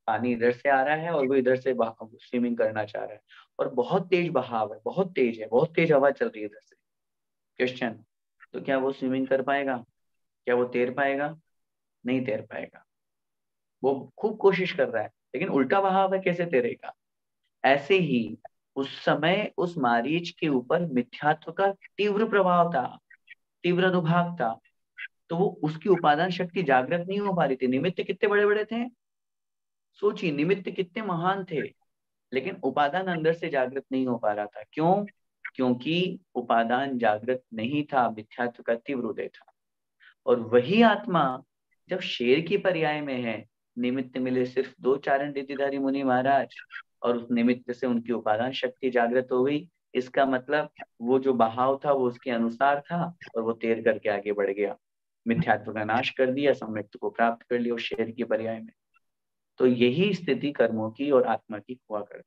पानी इधर से आ रहा है और वो इधर से स्विमिंग करना चाह रहा है, और बहुत तेज बहाव है, बहुत तेज है, बहुत तेज हवा चल रही है इधर से। क्वेश्चन, तो क्या वो स्विमिंग कर पाएगा? क्या वो तैर पाएगा? नहीं तैर पाएगा। वो खूब कोशिश कर रहा है लेकिन उल्टा बहाव है, कैसे तैरेगा? ऐसे ही उस समय उस मारीच के ऊपर मिथ्यात्व का तीव्र प्रभाव था, तीव्र अनुभाव था, तो वो उसकी उपादान शक्ति जागृत नहीं हो पा रही थी। निमित्त कितने बड़े बड़े थे, सोचिए, निमित्त कितने महान थे, लेकिन उपादान अंदर से जागृत नहीं हो पा रहा था। क्यों? क्योंकि उपादान जागृत नहीं था, मिथ्यात्व का तीव्र उदय था। और वही आत्मा जब शेर की पर्याय में है, निमित्त मिले सिर्फ 2 चारण रिद्धिधारी मुनि महाराज, और उस निमित्त से उनकी उपादान शक्ति जागृत हो गई। इसका मतलब वो जो बहाव था वो उसके अनुसार था, और वो तैर करके आगे बढ़ गया, मिथ्यात्व का नाश कर दिया, सम्यक्त को प्राप्त कर लिया उस शेर की पर्याय में। तो यही स्थिति कर्मों की और आत्मा की हुआ करती।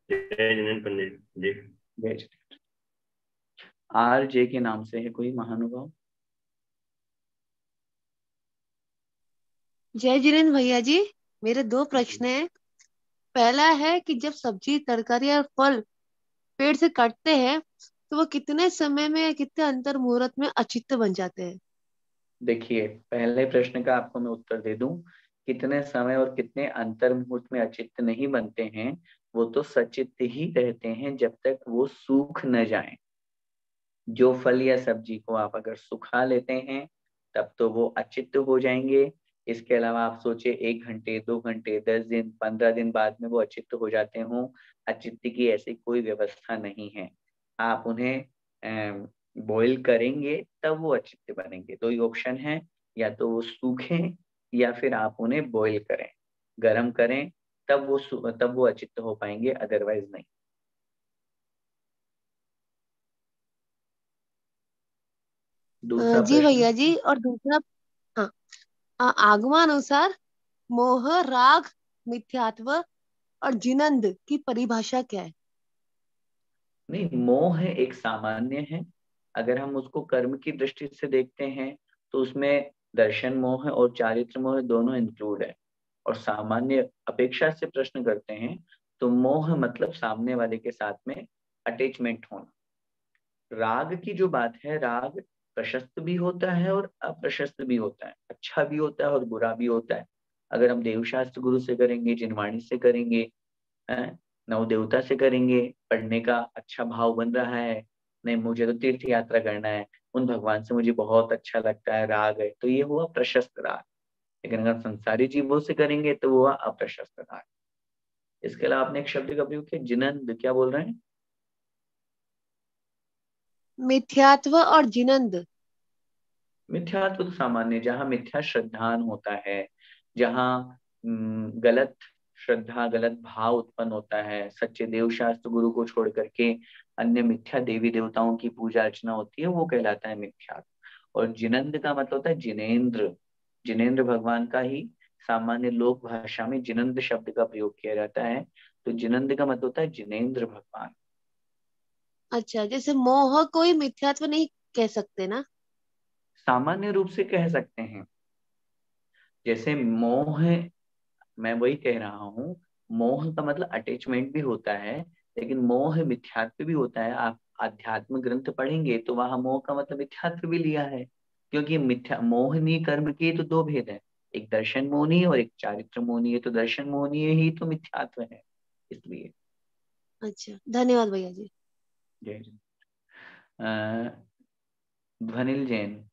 जय जिनेन्द्र पंडित जी। जय। आर जे के नाम से है कोई महानुभाव? जय जिनेन्द्र भैया जी, मेरे 2 प्रश्न हैं। पहला है कि जब सब्जी, तरकारी और फल पेड़ से काटते हैं तो वो कितने समय में या कितने अंतर मुहूर्त में अचित्त बन जाते हैं? देखिए, पहले प्रश्न का आपको मैं उत्तर दे दूं, कितने समय और कितने अंतर मुहूर्त में अचित्त नहीं बनते हैं, वो तो सचित्त ही रहते हैं जब तक वो सूख न जाए। जो फल या सब्जी को आप अगर सुखा लेते हैं तब तो वो अचित्त हो जाएंगे। इसके अलावा आप सोचिए 1 घंटे, 2 घंटे, 10 दिन, 15 दिन बाद में वो अचित्त हो जाते हों, अचित्त की ऐसी कोई व्यवस्था नहीं है। आप उन्हें बॉईल करेंगे तब वो अचित्त बनेंगे। दो ही ऑप्शन है, या तो वो सूखें या फिर आप उन्हें बॉईल करें, गर्म करें, तब वो अचित्त हो पाएंगे, अदरवाइज नहीं। दूसरा जी प्रश्न। भैया जी, और दूसरा, हाँ, आगमानुसार मोह, राग, मिथ्यात्व और जिनंद की परिभाषा क्या है? नहीं, मोह एक सामान्य है। अगर हम उसको कर्म की दृष्टि से देखते हैं तो उसमें दर्शन मोह और चारित्र मोह दोनों इंक्लूड है। और सामान्य अपेक्षा से प्रश्न करते हैं तो मोह मतलब सामने वाले के साथ में अटैचमेंट होना। राग की जो बात है, राग प्रशस्त भी होता है और अप्रशस्त भी होता है, अच्छा भी होता है और बुरा भी होता है। अगर हम देवशास्त्र गुरु से करेंगे, जिनवाणी से करेंगे, हैं, नव देवता से करेंगे, पढ़ने का अच्छा भाव बन रहा है, नहीं मुझे तो तीर्थ यात्रा करना है, उन भगवान से मुझे बहुत अच्छा लगता है, राग है, तो ये हुआ प्रशस्त राग। लेकिन अगर संसारी जीवों से करेंगे तो वो हुआ अप्रशस्त राग। इसके अलावा आपने एक शब्द का प्रयोग किया, जिनंद, क्या बोल रहे हैं? मिथ्यात्व और जिनंद। मिथ्यात्व तो सामान्य, जहाँ मिथ्या श्रद्धान होता है, जहाँ गलत श्रद्धा, गलत भाव उत्पन्न होता है, सच्चे देव शास्त्र गुरु को छोड़ करके अन्य मिथ्या देवी देवताओं की पूजा अर्चना होती है, वो कहलाता है मिथ्यात्व। और जिनंद का मतलब होता है जिनेन्द्र। जिनेन्द्र भगवान का ही सामान्य लोक भाषा में जिनंद शब्द का प्रयोग किया जाता है। तो जिनंद का मतलब होता है जिनेन्द्र भगवान। अच्छा, जैसे मोह कोई मिथ्यात्व नहीं कह सकते ना? सामान्य रूप से कह सकते हैं। जैसे मोह, मैं वही कह रहा हूँ, मोह का मतलब अटैचमेंट भी होता है, लेकिन मोह मिथ्यात्व भी होता है। आप आध्यात्म ग्रंथ पढ़ेंगे तो वहां मोह का मतलब मिथ्यात्व भी लिया है, क्योंकि मिथ्या मोहनी कर्म के तो दो भेद है, एक दर्शन मोहनी और एक चारित्र मोहनी है। तो दर्शन मोहनी ही तो मिथ्यात्व है, इसलिए। अच्छा, धन्यवाद भैया जी। जय जय। ध्वनिल जैन।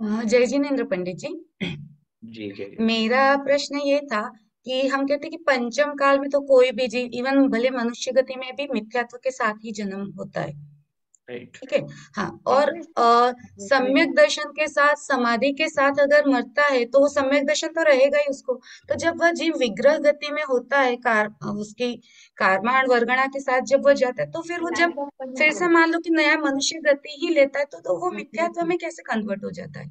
जय जिनेन्द्र पंडित जी। जी जय जय। मेरा प्रश्न ये था कि हम कहते हैं कि पंचम काल में तो कोई भी जीव, इवन भले मनुष्य गति में भी मिथ्यात्व के साथ ही जन्म होता है। राइट। ठीक है। हाँ, और सम्यक दर्शन के साथ, समाधि के साथ अगर मरता है तो वो सम्यक दर्शन तो रहेगा ही उसको। तो जब वह जीव विग्रह गति में होता है, उसकी कारमाण वर्गणा के साथ जब वह जाता है, तो फिर वो जब फिर से मान लो कि नया मनुष्य गति ही लेता है, तो वो मिथ्यात्व में कैसे कन्वर्ट हो जाता है?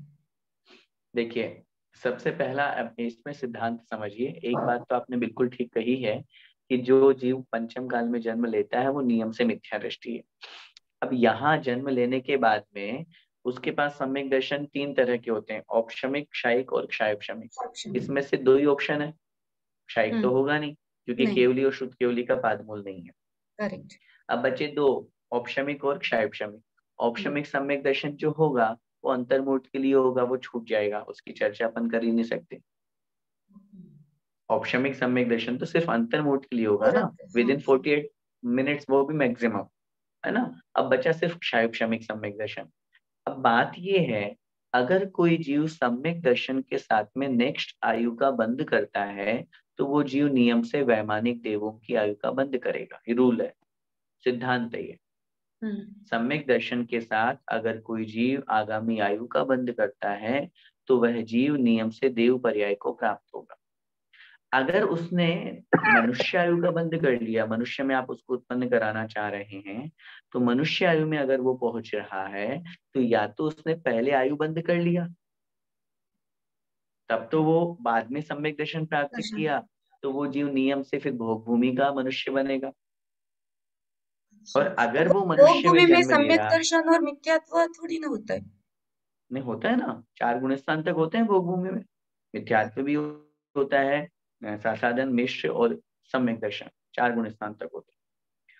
देखिए, सबसे पहला अब इसमें सिद्धांत समझिए। एक बात तो आपने बिल्कुल ठीक कही है कि जो जीव पंचम काल में जन्म लेता है वो नियम से मिथ्या दृष्टि है। अब यहाँ जन्म लेने के बाद में उसके पास सम्यक दर्शन तीन तरह के होते हैं, औपशमिक, क्षायिक और क्षायोपशमिक। ऑप्शन। इसमें से दो ही ऑप्शन है, क्षायिक तो हम्म। होगा नहीं, क्योंकि नहीं। केवली और शुद्ध केवली का पादमूल नहीं है। करेक्ट। अब बचे दो, औपशमिक और क्षायोपशमिक। हम्म। औपशमिक सम्यक दर्शन जो होगा वो अंतर्मुहूर्त के लिए होगा, वो छूट जाएगा, उसकी चर्चा अपन कर ही नहीं सकते। औपशमिक सम्यक दर्शन तो सिर्फ अंतर्मुहूर्त के लिए होगा और ना, विद हाँ। इन 48 मिनट्स, वो भी मैक्सिमम, है ना। अब बचा सिर्फ क्षायोपशमिक सम्यक दर्शन। अब बात ये है, अगर कोई जीव सम्यक दर्शन के साथ में नेक्स्ट आयु का बंद करता है तो वो जीव नियम से वैमानिक देवों की आयु का बंद करेगा। ये रूल है, सिद्धांत है ये। हम्म। सम्यक दर्शन के साथ अगर कोई जीव आगामी आयु का बंद करता है तो वह जीव नियम से देव पर्याय को प्राप्त होगा। अगर उसने मनुष्य आयु का बंद कर लिया, मनुष्य में आप उसको उत्पन्न कराना चाह रहे हैं, तो मनुष्य आयु में अगर वो पहुंच रहा है तो या तो उसने पहले आयु बंद कर लिया, तब तो वो बाद में सम्यक दर्शन प्राप्त दर्शन। किया, तो वो जीव नियम से फिर भोग भूमि का मनुष्य बनेगा। और अच्छा, तो अगर वो वो भोग मनुष्य में भूमि में जन्म सम्यक लिया, दर्शन और मिथ्यात्व थोड़ी ना होता है? नहीं होता है ना, 4 गुण स्थान तक होते हैं भोग भूमि में। मिथ्यात्व भी होता है, सासादन, मिश्र और सम्यक दर्शन, 4 गुण स्थान तक होते हैं।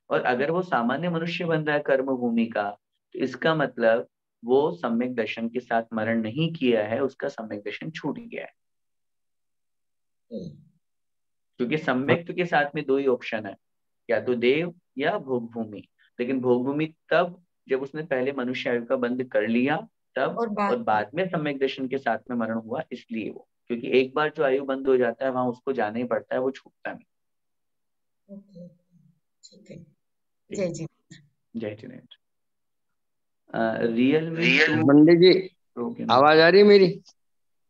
और अगर वो सामान्य मनुष्य बन रहा है कर्म भूमि का, तो इसका मतलब वो सम्यक दर्शन के साथ मरण नहीं किया है, उसका सम्यक दर्शन छूट गया है। क्योंकि सम्यक के साथ में दो ही ऑप्शन है, या तो देव या भोग भूमि। लेकिन भोग भूमि तब जब उसने पहले मनुष्य आयु का बंध कर लिया तब, और और बात बाद में सम्यक दर्शन के साथ में मरण हुआ, इसलिए वो, क्योंकि एक बार जो आयु बंद हो जाता है वहां उसको जाना ही पड़ता है, वो छूटता नहीं। ओके, ठीक है। ठीक जय है। जी। जय Jinendra. Realme to Pandit ji, pro के नाम आवाज से। आ रही है मेरी?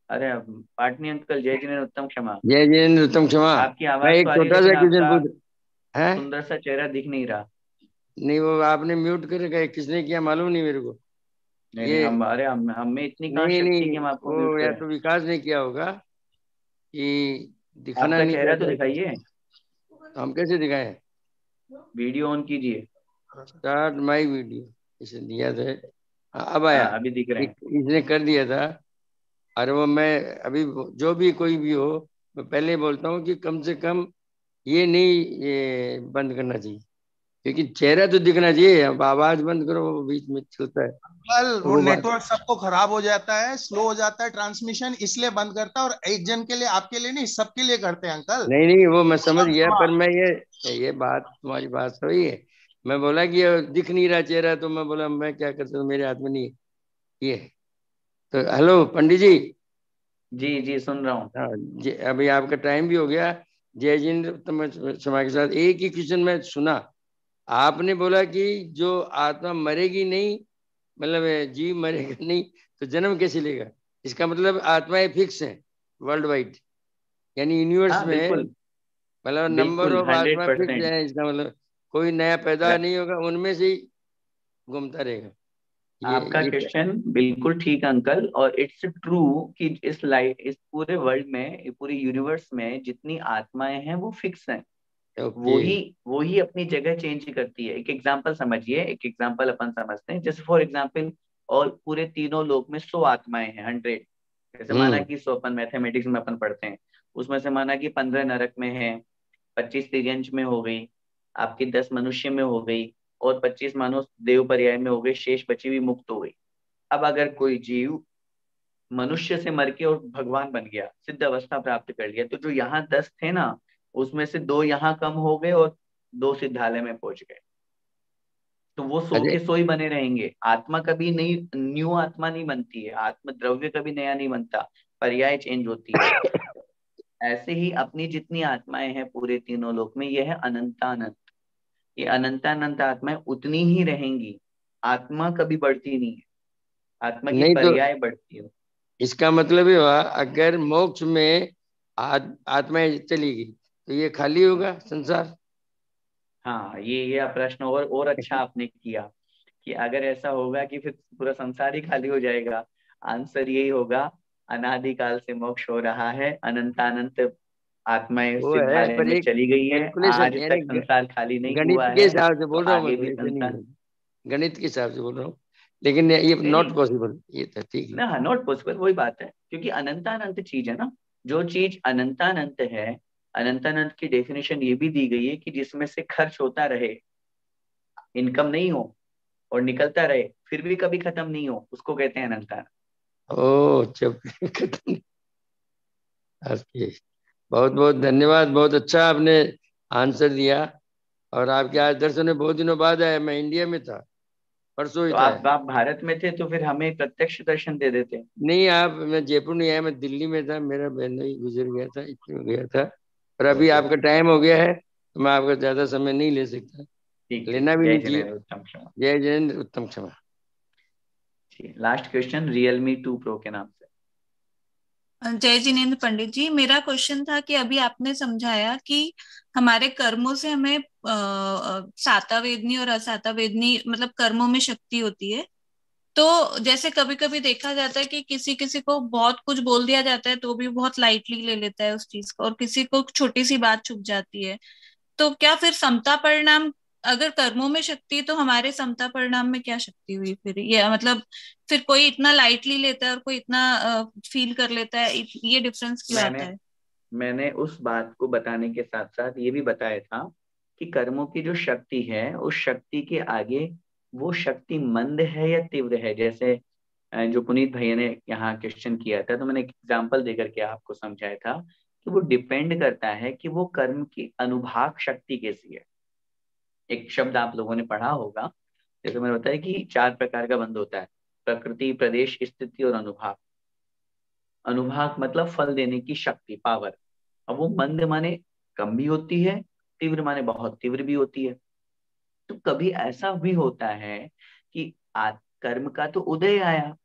अरे पाटनी अंकल, जय जिनेन्द्र, उत्तम क्षमा। जय जिनेन्द्र, उत्तम क्षमा। आपकी मैं आवाज एक तो आ रही है, छोटा सा लेकिन क्वेश्चन आपका पूछ है। सुंदर सा चेहरा दिख नहीं रहा। नहीं, वो आपने म्यूट कर रखा है, किसने किया मालूम नहीं मेरे को। नहीं नहीं, ये हम में इतनी कहाँ नहीं शक्ति कि नहीं, हम आपको म्यूट वो या करें। तो विकास ने किया होगा कि दिखना आपका नहीं चेहरा तो चाहता। दिखाइए, तो हम कैसे दिखाएं? वीडियो ऑन कीजिए। स्टार्ट माई वीडियो, इसे दिया था। हाँ, अब आया। हाँ, अभी दिख रहे हैं। इसने कर दिया था। अरे वो मैं अभी जो भी कोई भी हो, मैं पहले ही बोलता हूँ कि कम से कम ये नहीं, ये बंद करना चाहिए, क्योंकि चेहरा तो दिखना चाहिए। अब आवाज बंद करो, वो बीच में चलता है, कल तो वो वो बात। नेटवर्क सबको खराब हो जाता है, स्लो हो जाता है ट्रांसमिशन, इसलिए बंद करता है। और एक जन के लिए, आपके लिए नहीं, सबके लिए करते हैं अंकल। नहीं नहीं, वो मैं समझ गया, हाँ, पर मैं ये बात, तुम्हारी बात सही है। मैं बोला कि ये दिख नहीं रहा चेहरा, तो मैं बोला मैं क्या करता हूँ, मेरे हाथ में नहीं है ये। तो हेलो पंडित जी। जी जी, सुन रहा हूँ। हाँ अभी आपका टाइम भी हो गया। जय जिनेन्द्र, उत्तम क्षमा के साथ एक ही क्वेश्चन में सुना। आपने बोला कि जो आत्मा मरेगी नहीं, मतलब जीव मरेगा नहीं, तो जन्म कैसे लेगा? इसका मतलब आत्माएं फिक्स हैं वर्ल्ड वाइड, यानी यूनिवर्स हाँ में, बिल्कुल, मतलब नंबर बिल्कुल ऑफ आत्मा फिक्स 100%। है। इसका मतलब कोई नया पैदा नहीं होगा, उनमें से ही घूमता रहेगा। आपका ये क्वेश्चन बिल्कुल ठीक है अंकल, और इट्स ट्रू कि इस पूरे वर्ल्ड में, पूरे यूनिवर्स में जितनी आत्माएं हैं वो फिक्स हैं। ओके। वो ही अपनी जगह चेंज करती है। एक एग्जांपल समझिए, एक एग्जांपल अपन समझते हैं, जैसे फॉर एग्जांपल, और पूरे तीनों लोक में 100 आत्माएं हैं, 100। जैसे माना हम्म। कि 100, अपन मैथमेटिक्स में अपन पढ़ते हैं, उसमें से माना कि 15 नरक में है, 25 तिर्यंच में हो गई, आपकी 10 मनुष्य में हो गई, और 25 मानो देव पर्याय में हो गई, शेष बची हुई मुक्त हो गई। अब अगर कोई जीव मनुष्य से मर के और भगवान बन गया, सिद्ध अवस्था प्राप्त कर लिया, तो जो यहाँ 10 थे ना, उसमें से 2 यहाँ कम हो गए और 2 सिद्धालय में पहुंच गए। तो वो 100 अरे के 100 ही बने रहेंगे। आत्मा कभी नहीं, न्यू आत्मा नहीं बनती है, आत्म द्रव्य कभी नया नहीं बनता, पर्याय चेंज होती है। ऐसे ही अपनी जितनी आत्माएं हैं पूरे तीनों लोक में, यह है अनंतानंत। ये अनंतानंत आत्माएं उतनी ही रहेंगी, आत्मा कभी बढ़ती नहीं है, आत्मा की नहीं, तो पर्याय बढ़ती है। इसका मतलब ये हुआ, अगर मोक्ष में आत्माएं चली गई तो ये खाली होगा संसार। हाँ, ये प्रश्न और अच्छा आपने किया कि अगर ऐसा होगा कि फिर पूरा संसार ही खाली हो जाएगा। आंसर यही होगा, अनादिकाल से मोक्ष हो रहा है, अनंतानंत आत्माएं वो है, सिद्धालय पर में एक चली गई है, कैलकुलेशन, आज यानी तक संसार खाली नहीं गणित हुआ के है, हिसाब से तो बोल रहा हूँ मैं आगे तो, भी ऐसे नहीं संसार। बोल, गणित के हिसाब से बोल रहा हूँ। लेकिन ये नहीं नॉट नहीं, पॉसिबल, ये था ठीक है। ना हाँ, नॉट पॉसिबल, वही बात है, क्योंकि अनंतानंत चीज है ना। जो चीज अनंतानंत है, अनंतानंत की डेफिनेशन ये भी दी गई है कि जिसमें से खर्च होता रहे, इनकम नहीं हो, और निकलता रहे फिर भी कभी खत्म नहीं हो, उसको कहते हैं अनंतानंत। ओ जब खत्म। ओके, बहुत बहुत धन्यवाद, बहुत अच्छा आपने आंसर दिया। और आपके आज दर्शन में बहुत दिनों बाद आया, मैं इंडिया में था, परसों ही तो था। आप भारत में थे तो फिर हमें प्रत्यक्ष दर्शन दे देते। नहीं, आप, मैं जयपुर नहीं आया, मैं दिल्ली में था, मेरा बहन ही गुजर गया था, इसलिए गया था। पर अभी आपका टाइम हो गया है, तो मैं आपका ज्यादा समय नहीं ले सकता, ठीक ठीक, लेना भी जय नहीं चाहिए। जिनेन्द्र, उत्तम क्षमा। जय जैन, उत्तम क्षमा। ठीक, लास्ट क्वेश्चन रियलमी 2 प्रो के नाम से। जय जिनेन्द्र पंडित जी, मेरा क्वेश्चन था कि अभी आपने समझाया कि हमारे कर्मों से हमें साता वेदनी और असाता वेदनी, मतलब कर्मों में शक्ति होती है। तो जैसे कभी कभी देखा जाता है कि किसी किसी को बहुत कुछ बोल दिया जाता है तो भी बहुत लाइटली ले लेता है उस चीज को, और किसी को छोटी सी बात चुभ जाती है। तो क्या फिर समता परिणाम, अगर कर्मों में शक्ति है तो हमारे समता परिणाम में क्या शक्ति हुई फिर? ये मतलब फिर कोई इतना लाइटली लेता है और कोई इतना फील कर लेता है, ये डिफरेंस क्यों आता मैंने है? मैंने उस बात को बताने के साथ साथ ये भी बताया था कि कर्मों की जो शक्ति है उस शक्ति के आगे वो शक्ति मंद है या तीव्र है। जैसे जो पुनीत भैया ने यहाँ क्वेश्चन किया था, तो मैंने एक एग्जाम्पल देकर के आपको समझाया था कि वो डिपेंड करता है कि वो कर्म की अनुभाग शक्ति कैसी है। एक शब्द आप लोगों ने पढ़ा होगा, जैसे मैंने बताया कि 4 प्रकार का बंध होता है, प्रकृति, प्रदेश, स्थिति और अनुभाग। अनुभाग मतलब फल देने की शक्ति, पावर। अब वो मंद माने कम भी होती है, तीव्र माने बहुत तीव्र भी होती है। तो कभी ऐसा भी होता है कि कर्म का तो उदय आया,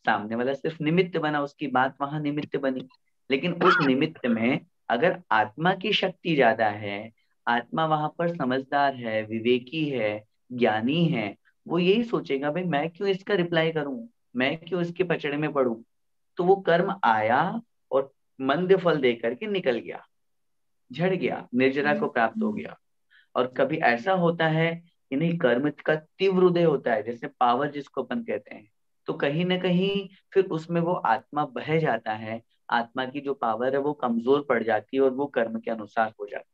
सामने वाला सिर्फ निमित्त बना, उसकी बात वहां निमित्त बनी, लेकिन उस निमित्त में अगर आत्मा की शक्ति ज्यादा है, आत्मा वहां पर समझदार है, विवेकी है, ज्ञानी है, वो यही सोचेगा भाई मैं क्यों इसका रिप्लाई करूं, मैं क्यों इसके पचड़े में पड़ूं। तो वो कर्म आया और मंद फल दे करके निकल गया, झड़ गया, निर्जरा को प्राप्त हो गया। और कभी ऐसा होता है कि नहीं, कर्म का तीव्र उदय होता है, जैसे पावर जिसको अपन कहते हैं, तो कहीं ना कहीं फिर उसमें वो आत्मा बह जाता है, आत्मा की जो पावर है वो कमजोर पड़ जाती है और वो कर्म के अनुसार हो जाता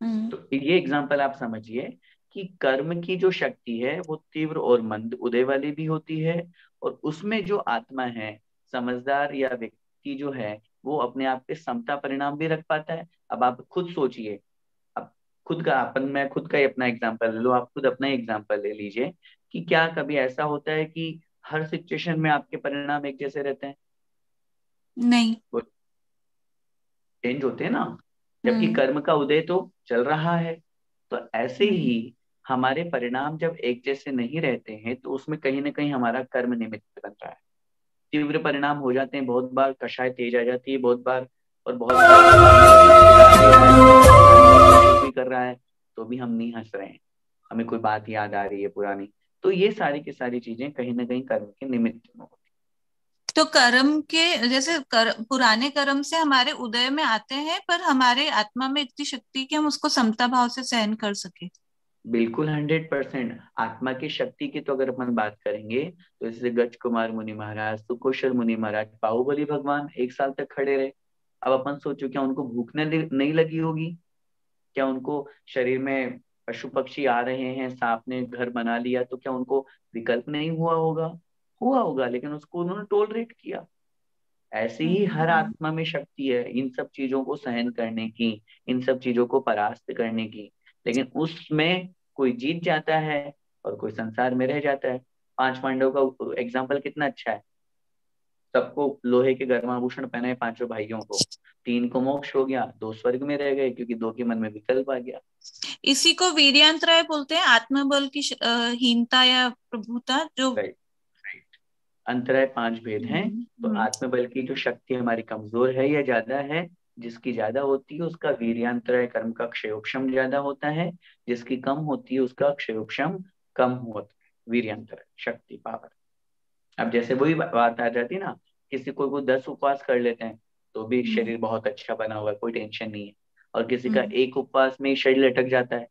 है। तो ये एग्जाम्पल आप समझिए कि कर्म की जो शक्ति है वो तीव्र और मंद उदय वाली भी होती है, और उसमें जो आत्मा है, समझदार या व्यक्ति जो है, वो अपने आप पे समता परिणाम भी रख पाता है। अब आप खुद सोचिए, अब खुद का मैं खुद का ही अपना एग्जांपल ले लो, आप खुद अपना एग्जांपल ले लीजिए कि क्या कभी ऐसा होता है कि हर सिचुएशन में आपके परिणाम एक जैसे रहते हैं? नहीं। वो चेंज होते हैं ना, जबकि कर्म का उदय तो चल रहा है। तो ऐसे ही हमारे परिणाम जब एक जैसे नहीं रहते हैं तो उसमें कहीं ना कहीं हमारा कर्म निमित्त बन रहा है। तीव्र परिणाम हो जाते हैं, बहुत बार कषाय तेज आ जाती है, बहुत बार, और बहुत बार भी कर रहा है तो भी हम नहीं हंस रहे हैं, हमें कोई बात याद आ रही है पुरानी। तो ये सारी की सारी चीजें कहीं ना कहीं कर्म के निमित्त में होती तो कर्म के जैसे पुराने कर्म से हमारे उदय में आते हैं, पर हमारे आत्मा में इतनी शक्ति कि हम उसको समता भाव से सहन कर सके। बिल्कुल 100%। आत्मा की शक्ति की तो अगर अपन बात करेंगे तो जैसे गज कुमार मुनि महाराज, सुकोशर मुनि महाराज, बाहुबली भगवान 1 साल तक खड़े रहे। अब अपन सोचो क्या उनको भूख नहीं लगी होगी? क्या उनको शरीर में पशु पक्षी आ रहे हैं, सांप ने घर बना लिया, तो क्या उनको विकल्प नहीं हुआ होगा? हुआ होगा, लेकिन उसको उन्होंने टोलरेट किया। ऐसे ही हर आत्मा में शक्ति है इन सब चीजों को सहन करने की, इन सब चीजों को परास्त करने की, लेकिन उसमें कोई जीत जाता है और कोई संसार में रह जाता है। 5 पांडव का एग्जाम्पल कितना अच्छा है, सबको लोहे के गर्माभूषण पहनाए 5 भाइयों को, 3 को मोक्ष हो गया, 2 स्वर्ग में रह गए क्योंकि 2 के मन में विकल्प आ गया। इसी को वीर्यांतराय बोलते हैं, आत्मबल की हीनता या प्रभुता जो। राइट, अंतराय 5 भेद हैं। तो आत्मबल की जो शक्ति हमारी कमजोर है या ज्यादा है, जिसकी ज्यादा होती है उसका वीर्यांतराय कर्म का क्षयोक्षम ज्यादा होता है, जिसकी कम होती है उसका क्षयोक्षम कम होता है, वीर्यांतराय शक्ति पावर। अब जैसे वही बात आ जाती है ना, किसी को 10 उपवास कर लेते हैं तो भी शरीर बहुत अच्छा बना हुआ है, कोई टेंशन नहीं है, और किसी का एक उपवास में ही शरीर लटक जाता है,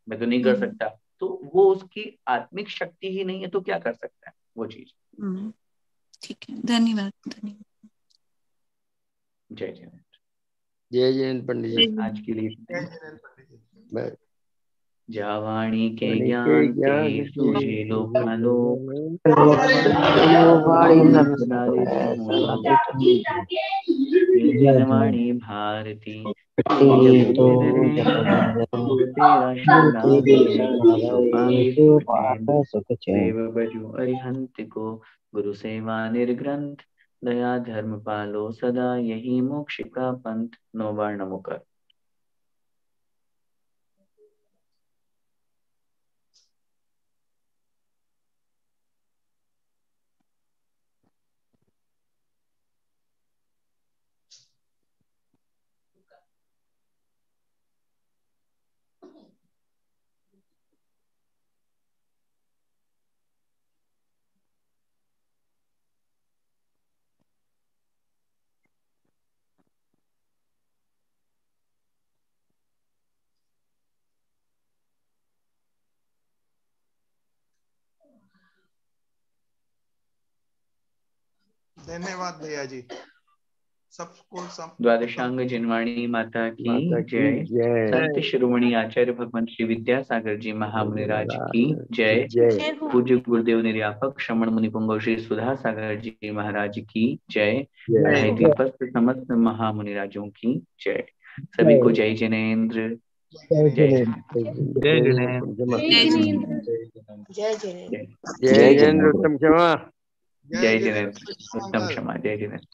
मैं तो नहीं कर सकता, तो वो उसकी आत्मिक शक्ति ही नहीं है, तो क्या कर सकता है वो चीज। ठीक है, धन्यवाद। धन्यवाद। जय जय जय जयंत पंडित जी। आज के लिए बाय। जावाणी के ज्ञान के सुशीलो फलो जनवाणी भारती अरिहंत को गुरु सेवा निर्ग्रंथ दया धर्म पालो सदा यही मोक्ष का पंथ। 9 बार नमो कर। धन्यवाद भैया जी। सबको द्वादशांग जिनवाणी माता की जय। जय संत शिरोमणि आचार्य भगवान श्री विद्यासागर जी महामुनिराज की जय। जय। पूज्य गुरुदेव निर्यापक श्रमण मुनि पुंगव श्री सुधा सागर जी महाराज की जय। अढ़ाई दीपस्थ समस्त महामुनिराजों की जय। सभी को जय जिनेन्द्र। जय जय जिनेन्द्र। जय जिनेन्द्र। जय जिनेन्द्र। जय जिनेन्द्र। जय जिनेन्द्र उत्तम क्षमा। जय जिनेन्द्र उत्तम क्षमा। जय जिनेन्द्र।